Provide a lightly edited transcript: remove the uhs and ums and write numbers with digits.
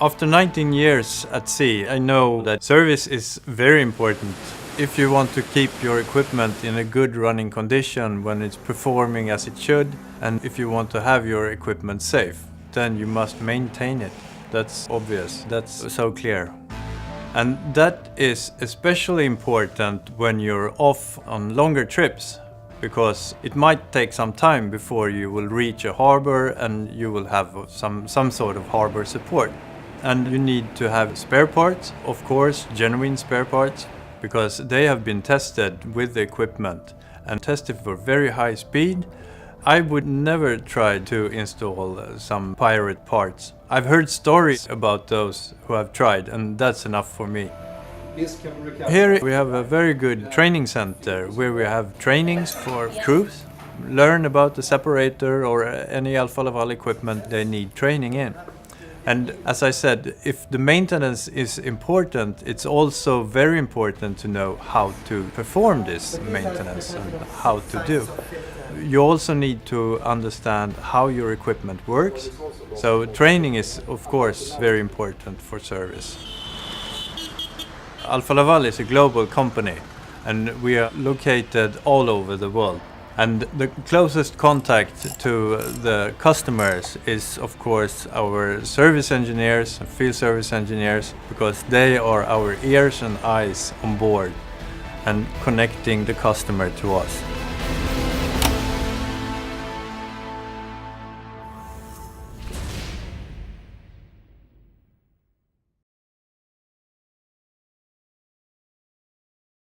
After 19 years at sea, I know that service is very important. If you want to keep your equipment in a good running condition when it's performing as it should, and if you want to have your equipment safe, then you must maintain it. That's obvious, that's so clear. And that is especially important when you're off on longer trips, because it might take some time before you will reach a harbor and you will have some sort of harbor support. And you need to have spare parts, of course, genuine spare parts, because they have been tested with the equipment and tested for very high speed. I would never try to install some pirate parts. I've heard stories about those who have tried, and that's enough for me. Here we have a very good training center where we have trainings for crews, learn about the separator or any Alfa Laval equipment they need training in. And as I said, if the maintenance is important, it's also very important to know how to perform this maintenance and how to do. You also need to understand how your equipment works. So training is, of course, very important for service. Alfa Laval is a global company, and we are located all over the world. And the closest contact to the customers is, of course, our service engineers, field service engineers, because they are our ears and eyes on board and connecting the customer to us.